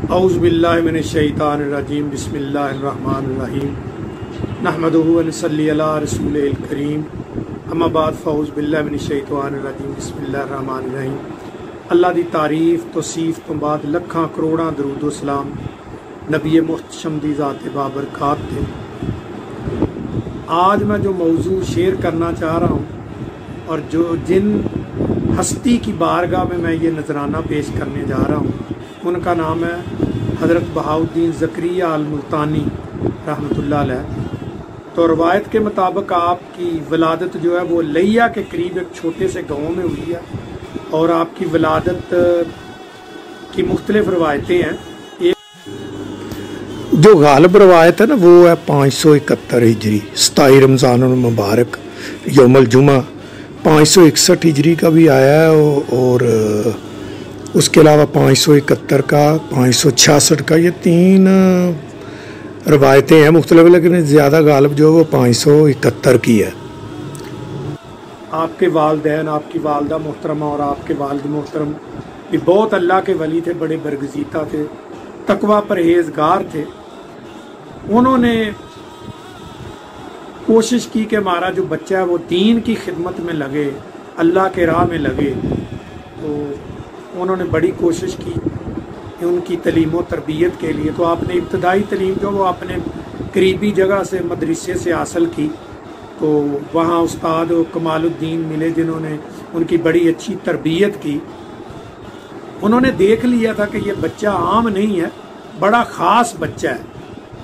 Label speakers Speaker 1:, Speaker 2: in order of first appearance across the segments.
Speaker 1: औज़ु बिल्लाहि मिनश्शैतानिर्रजीम बिस्मिल्लाहिर्रहमानिर्रहीम नहमदुहु व नसल्ली अला रसूलिल करीम अम्मा बाद फ़औज़ु बिल्लाहि मिनश्शैतानिर्रजीम बिस्मिल्लाहिर्रहमानिर्रहीम। अल्लाह दी तारीफ तौसीफ तो बाद लखां करोड़ां दरूद व सलाम नबी मुहतशम दी ज़ात बाबरकात थे। आज मैं जो मौजू शेयर करना चाह रहा हूँ और जिन हस्ती की बारगाह में मैं ये नजराना पेश करने जा रहा हूँ उनका नाम है हज़रत बहाउद्दीन ज़करिया अल मुल्तानी रहमतुल्लाह अलैह। तो रवायत के मुताबिक आपकी विलादत जो है वो लिया के करीब एक छोटे से गाँव में हुई है और आपकी विलादत की मुख्तलिफ रवायतें हैं। जो गालिब रवायत है ना वो है 571 हिजरी 27 रमज़ान मुबारक यौमुल जुमा। 561 हिजरी का भी आया है और उसके अलावा 571 का 566 का, ये 3 रवायतें हैं मुख्तलिफ, लेकिन ज़्यादा गालिब जो है वो 571 की है। आपके वालदैन, आपकी वालदा मोहतरमा और आपके वालिद मोहतरम भी बहुत अल्लाह के वली थे, बड़े बरगज़ीता थे, तकवा परहेज़गार थे। उन्होंने कोशिश की कि हमारा जो बच्चा है वो दीन की खिदमत में लगे, अल्लाह के राह में लगे। तो उन्होंने बड़ी कोशिश की कि उनकी तलीम व तरबियत के लिए तो आपने इब्तदाई तलीम जो वो अपने करीबी जगह से मदरसे से हासिल की। तो वहाँ उस्ताद कमालुद्दीन मिले जिन्होंने उनकी बड़ी अच्छी तरबियत की। उन्होंने देख लिया था कि ये बच्चा आम नहीं है, बड़ा ख़ास बच्चा है,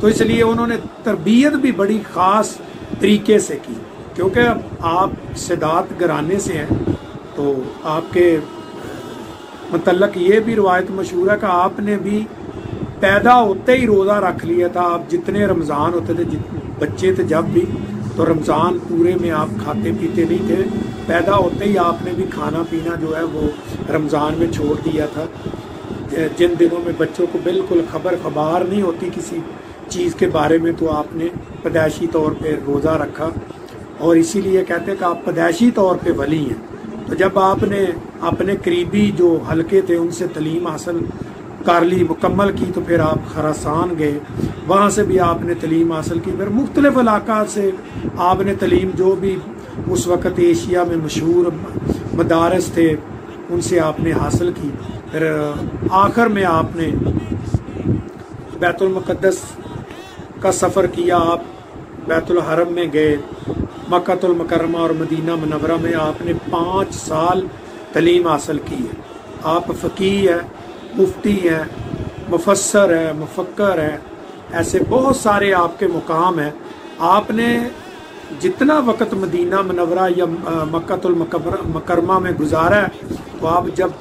Speaker 1: तो इसलिए उन्होंने तरबियत भी बड़ी ख़ास तरीके से की। क्योंकि आप सदात घराने से हैं तो आपके मतलब ये भी रवायत मशहूर है कि आपने भी पैदा होते ही रोज़ा रख लिया था। आप जितने रमज़ान होते थे, बच्चे थे जब भी, तो रमज़ान पूरे में आप खाते पीते नहीं थे। पैदा होते ही आपने भी खाना पीना जो है वो रमज़ान में छोड़ दिया था। जिन दिनों में बच्चों को बिल्कुल खबर नहीं होती किसी चीज़ के बारे में, तो आपने पैदाइशी तौर पे रोज़ा रखा और इसीलिए कहते हैं कि आप पैदाइशी तौर पे वली हैं। तो जब आपने अपने करीबी जो हलके थे उनसे तलीम हासिल कर ली, मुकम्मल की, तो फिर आप खरासान गए, वहाँ से भी आपने तलीम हासिल की। फिर मुख्तलिफ इलाका से आपने तलीम जो भी उस वक़्त एशिया में मशहूर मदारस थे उनसे आपने हासिल की। फिर आखिर में आपने बैतुल मुक़द्दस का सफ़र किया, आप बैतुल हरम में गए, मक्कातुल मुकर्रमा और मदीना मुनव्वरा में आपने 5 साल तलीम हासिल की है। आप फ़कीह है, मुफ्ती हैं, मुफस्सर है, मुफक्कर है, ऐसे बहुत सारे आपके मुकाम हैं। आपने जितना वक़्त मदीना मुनव्वरा या मक्कातुल मुकर्रमा में गुजारा है, तो आप जब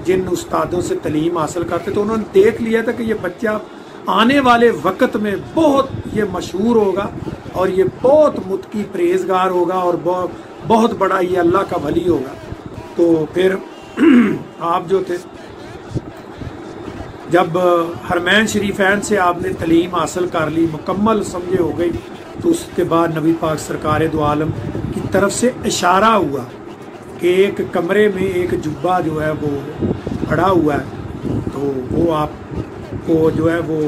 Speaker 1: जिन उस्तादों से तलीम हासिल करते तो उन्होंने देख लिया था कि ये बच्चा आने वाले वक़्त में बहुत ये मशहूर होगा और ये बहुत मुत्की परहेज़गार होगा और बहुत बड़ा ये अल्लाह का वली होगा। तो फिर आप जो थे, जब हरमैन शरीफैन से आपने तलीम हासिल कर ली, मुकम्मल समझे हो गई, तो उसके बाद नबी पाक सरकार दो आलम की तरफ से इशारा हुआ कि एक कमरे में एक जुब्बा जो है वो पड़ा हुआ है, तो वो आपको जो है वो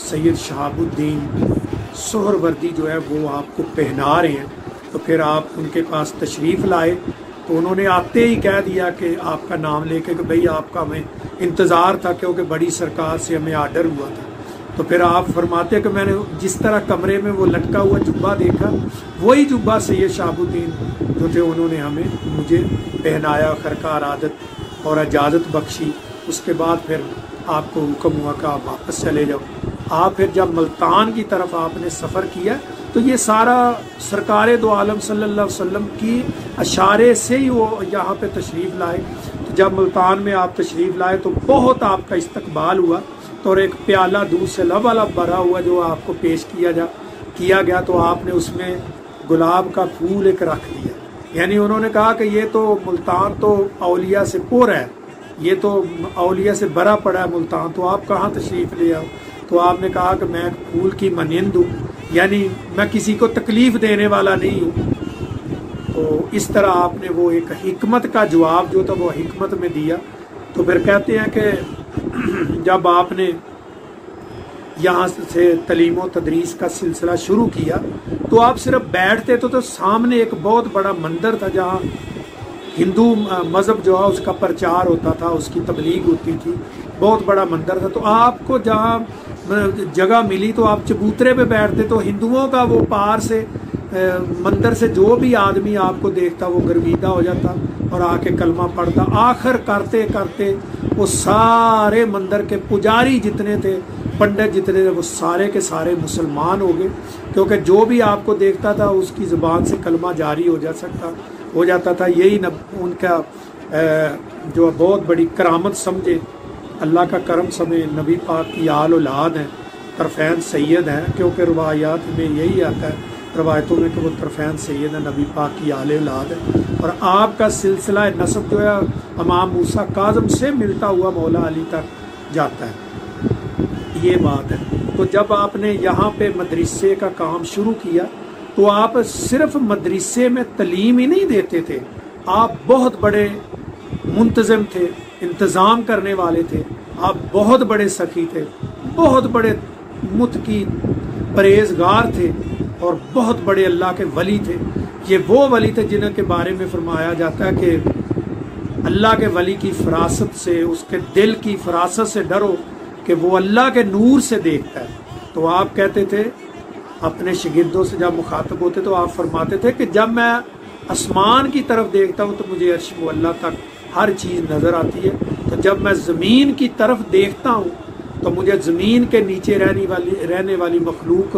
Speaker 1: सैयद शहाबुद्दीन सोहरवर्दी जो है वो आपको पहना रहे हैं। तो फिर आप उनके पास तशरीफ़ लाए, तो उन्होंने आते ही कह दिया कि आपका नाम लेके कि भाई आपका हमें इंतज़ार था, क्योंकि बड़ी सरकार से हमें आर्डर हुआ था। तो फिर आप फरमाते कि मैंने जिस तरह कमरे में वो लटका हुआ जुब्बा देखा, वही जुब्बा सैयद शहाबुद्दीन जो थे उन्होंने मुझे पहनाया, खरकार आदत और इजाज़त बख्शी। उसके बाद फिर आपको हुक्म हुआ कि आप वापस चले जाओ। आप फिर जब मुल्तान की तरफ आपने सफ़र किया तो ये सारा सरकार दो आलम सल्लल्लाहु अलैहि वसल्लम की इशारे से ही वो यहाँ पे तशरीफ़ लाए। तो जब मुल्तान में आप तशरीफ़ लाए तो बहुत आपका इस्तकबाल हुआ, तो और एक प्याला दूध से लबालब भरा हुआ जो आपको पेश किया गया, तो आपने उसमें गुलाब का फूल एक रख दिया। यानी उन्होंने कहा कि ये तो मुल्तान तो औलिया से पुर है, ये तो औलिया से भरा पड़ा है मुल्तान, तो आप कहाँ तशरीफ़ ले आओ। तो आपने कहा कि मैं फूल की मानिंद हूँ, यानी मैं किसी को तकलीफ़ देने वाला नहीं हूँ। तो इस तरह आपने वो एक हिकमत का जवाब जो था वो हिकमत में दिया। तो फिर कहते हैं कि जब आपने यहाँ से तलीम व तदरीस का सिलसिला शुरू किया तो आप सिर्फ बैठते तो सामने एक बहुत बड़ा मंदिर था जहाँ हिंदू मज़हब जो है उसका प्रचार होता था, उसकी तबलीग होती थी, बहुत बड़ा मंदिर था। तो आपको जहाँ जगह मिली तो आप चबूतरे पे बैठते तो हिंदुओं का वो पार से मंदिर से जो भी आदमी आपको देखता वो गर्विदा हो जाता और आके कलमा पढ़ता। आखिर करते करते वो सारे मंदिर के पुजारी जितने थे, पंडित जितने थे, वो सारे के सारे मुसलमान हो गए, क्योंकि जो भी आपको देखता था उसकी ज़ुबान से कलमा जारी हो जाता था। यही उनका जो बहुत बड़ी करामत समझे, अल्लाह का करम समझे, नबी पाक की आल औलाद हैं, तरफ़ैन सैयद हैं, क्योंकि रवायात में यही आता है, रवायतों में कि वो तरफ़ैन सैयद है, नबी पाक की आल औलाद है। और आपका सिलसिला नसब जो है इमाम मूसा काज़म से मिलता हुआ मौला अली तक जाता है, ये बात है। तो जब आपने यहाँ पे मदरसे का काम शुरू किया तो आप सिर्फ मदरसे में तलीम ही नहीं देते थे, आप बहुत बड़े मुंतज़िम थे, इंतज़ाम करने वाले थे, आप बहुत बड़े सखी थे, बहुत बड़े मुत्की परहेज़गार थे और बहुत बड़े अल्लाह के वली थे। ये वो वली थे जिनके बारे में फरमाया जाता है कि अल्लाह के वली की फरासत से, उसके दिल की फरासत से डरो कि वो अल्लाह के नूर से देखता है। तो आप कहते थे अपने शागिर्दों से जब मुखातब होते तो आप फरमाते थे कि जब मैं आसमान की तरफ देखता हूँ तो मुझे अर्श व अल्लाह तक हर चीज़ नज़र आती है, तो जब मैं ज़मीन की तरफ देखता हूँ तो मुझे ज़मीन के नीचे रहने वाली मखलूक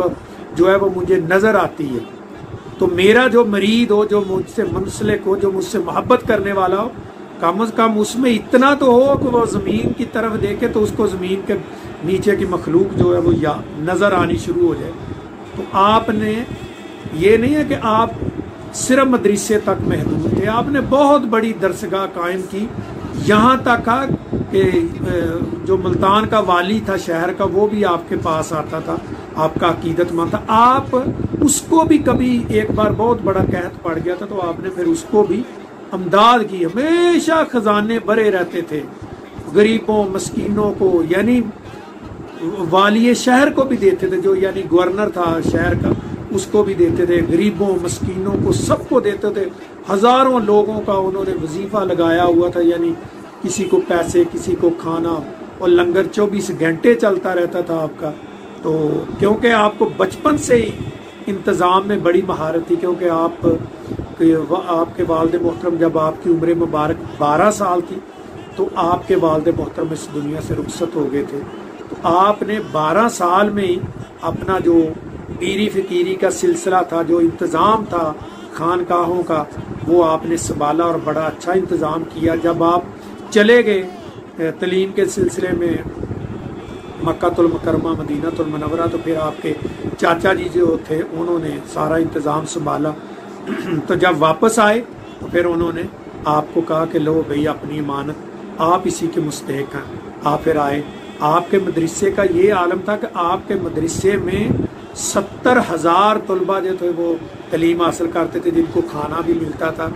Speaker 1: जो है वो मुझे नज़र आती है। तो मेरा जो मरीद हो, जो मुझसे मुंसलिक हो, जो मुझसे मोहब्बत करने वाला हो, कम अज़ कम उसमें इतना तो हो कि वो ज़मीन की तरफ देखे तो उसको ज़मीन के नीचे की मखलूक जो है वो या नज़र आनी शुरू हो जाए। तो आपने ये नहीं है कि आप सिर्फ मदरसे तक महदूद थे, आपने बहुत बड़ी दरसगाह कायम की, यहाँ तक कि जो मुल्तान का वाली था शहर का वो भी आपके पास आता था, आपका अकीदतमंद था। आप उसको भी कभी एक बार बहुत बड़ा कहत पड़ गया था तो आपने फिर उसको भी अमदाद की, हमेशा खजाने भरे रहते थे गरीबों मस्कीनों को, यानी वाली शहर को भी देते थे, जो यानी गवर्नर था शहर का उसको भी देते थे, गरीबों मस्कीनों को सबको देते थे। हज़ारों लोगों का उन्होंने वजीफा लगाया हुआ था, यानी किसी को पैसे, किसी को खाना, और लंगर 24 घंटे चलता रहता था आपका। तो क्योंकि आपको बचपन से ही इंतज़ाम में बड़ी महारत थी, क्योंकि आपके वालिद मोहतरम जब आपकी उम्र मुबारक 12 साल थी तो आपके वालिद मोहतरम इस दुनिया से रुखसत हो गए थे। तो आपने 12 साल में ही अपना जो पीरी फ़कीरी का सिलसिला था, जो इंतज़ाम था खानकाहों का, वो आपने संभाला और बड़ा अच्छा इंतज़ाम किया। जब आप चले गए तलीम के सिलसिले में मक्कातुल मुकर्रमा मदीनातुल मुनव्वरा, तो फिर आपके चाचा जी जो थे उन्होंने सारा इंतज़ाम संभाला। तो जब वापस आए तो फिर उन्होंने आपको कहा कि लो भई अपनी अमानत आप इसी के मुस्तहिक हैं। आप फिर आए, आपके मदरसे का ये आलम था कि आपके मदरसे में 70,000 तलबा जो थे वो तलीम हासिल करते थे, जिनको खाना भी मिलता था,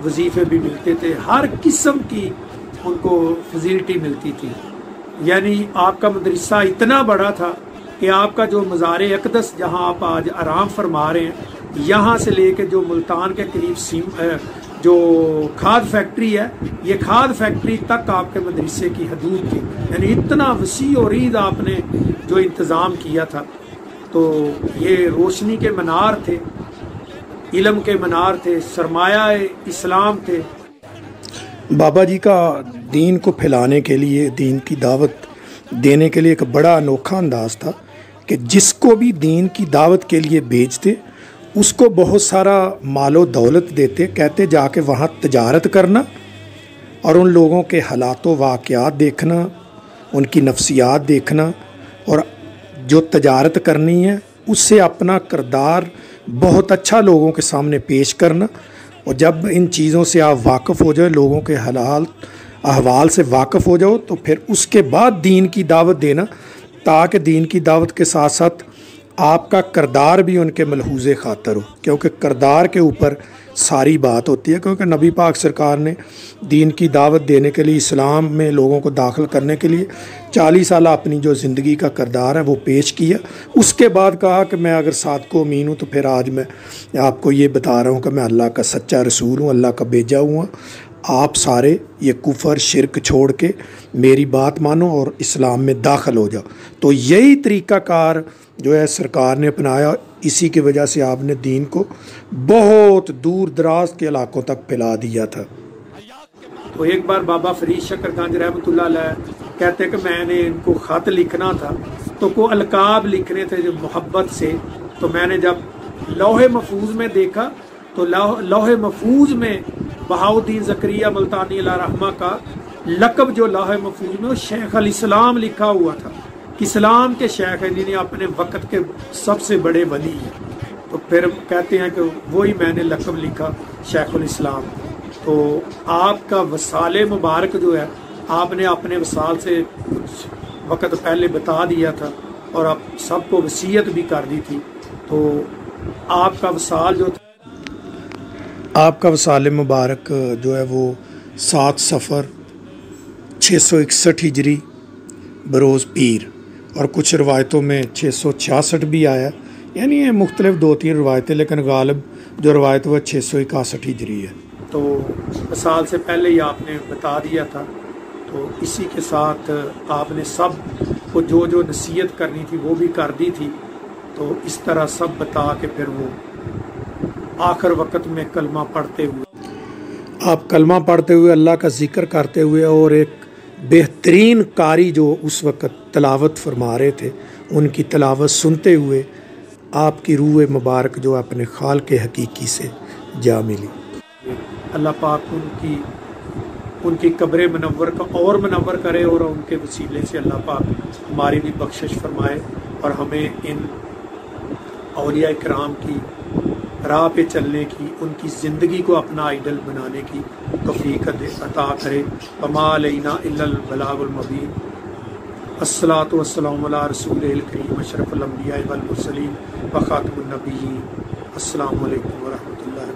Speaker 1: वजीफ़े भी मिलते थे, हर किस्म की उनको फैसिलिटी मिलती थी। यानी आपका मदरसा इतना बड़ा था कि आपका जो मज़ार अक़दस जहाँ आप आज आराम फरमा रहे हैं, यहाँ से लेके जो मुल्तान के करीब जो खाद फैक्ट्री है, ये खाद फैक्ट्री तक आपके मदरसे की हदूद थी। यानी इतना वसी और ईद आपने जो इंतज़ाम किया था। तो ये रोशनी के मनार थे, इल्म के मनार थे, सरमाया इस्लाम थे।
Speaker 2: बाबा जी का दीन को फैलाने के लिए, दीन की दावत देने के लिए एक बड़ा अनोखा अंदाज था कि जिसको भी दीन की दावत के लिए भेजते उसको बहुत सारा मालो दौलत देते, कहते जाके वहाँ तजारत करना और उन लोगों के हालात वाक़यात देखना, उनकी नफ्सियात देखना, और जो तजारत करनी है उससे अपना किरदार बहुत अच्छा लोगों के सामने पेश करना। और जब इन चीज़ों से आप वाक़फ़ हो जाए, लोगों के हालात अहवाल से वाक़फ़ हो जाओ, तो फिर उसके बाद दीन की दावत देना, ताकि दीन की दावत के साथ साथ आपका किरदार भी उनके मलहूज़े ख़ातर हो, क्योंकि किरदार के ऊपर सारी बात होती है, क्योंकि नबी पाक सरकार ने दीन की दावत देने के लिए, इस्लाम में लोगों को दाखिल करने के लिए 40 साल अपनी जो ज़िंदगी का किरदार है वो पेश किया। उसके बाद कहा कि मैं अगर सादको अमीन हूँ, तो फिर आज मैं आपको ये बता रहा हूँ कि मैं अल्लाह का सच्चा रसूल हूँ, अल्लाह का भेजा हुआ। आप सारे ये कुफर शिरक छोड़ के मेरी बात मानो और इस्लाम में दाखिल हो जाओ। तो यही तरीक़ाकार जो है सरकार ने अपनाया, इसी की वजह से आपने दीन को बहुत दूर दराज के इलाकों तक फैला दिया था।
Speaker 1: तो एक बार बाबा फरीद शकरगंज रहमतुल्लाह अलैह कहते कि मैंने इनको ख़त लिखना था, तो को अलकाब लिखने थे जो मोहब्बत से। तो मैंने जब लौहे महफूज में देखा तो लौहे महफूज में बहाउद्दीन ज़करिया मुल्तानी अलैहि रहमा का लक़ब जो लौहे महफूज में वो शेख अल इस्लाम लिखा हुआ था। इस्लाम के शेख हैं जिन्हें अपने वक़्त के सबसे बड़े वली हैं। तो फिर कहते हैं कि वही मैंने लक़ब लिखा शेखुल इस्लाम। तो आपका वसाले मुबारक जो है आपने अपने वसाल से कुछ वक़्त पहले बता दिया था और आप सबको वसीयत भी कर दी थी। तो आपका वसाल जो था,
Speaker 2: आपका वसाल मुबारक जो है वो 7 सफ़र 661 हिजरी बरोज़ पीर, और कुछ रवायतों में 666 भी आया, यानी ये मुख्तलिफ 2-3 रवायतें, लेकिन गालिब जो रवायत वह 661 हिजरी है।
Speaker 1: तो वसाल से पहले ही आपने बता दिया था। तो इसी के साथ आपने सब को जो जो नसीहत करनी थी वो भी कर दी थी। तो इस तरह सब बता के फिर वो आखिर वक़्त में कलमा पढ़ते हुए,
Speaker 2: आप कलमा पढ़ते हुए, अल्लाह का ज़िक्र करते हुए, और एक बेहतरीन कारी जो उस वक़्त तलावत फरमा रहे थे उनकी तलावत सुनते हुए आपकी रूह मुबारक जो अपने खाल के हकीकी से जा मिली।
Speaker 1: अल्लाह पाक उनकी कब्र मनव्वर का और मनव्वर करे और उनके वसीले से अल्लाह पाक हमारी भी बख्शिश फरमाए और हमें इन औलिया इकराम की राह पे चलने की, उनकी ज़िंदगी को अपना आइडल बनाने की तौफीक अता करे। वमा अलैना इल्लल बलागुल मुबीन। अस्सलातु वस्सलामु अला रसूलिल करीम अशरफुल अंबिया वल मुरसलीन व खातिमुन नबिय्यीन। अस्सलामु अलैकुम व रहमतुल्लाहि।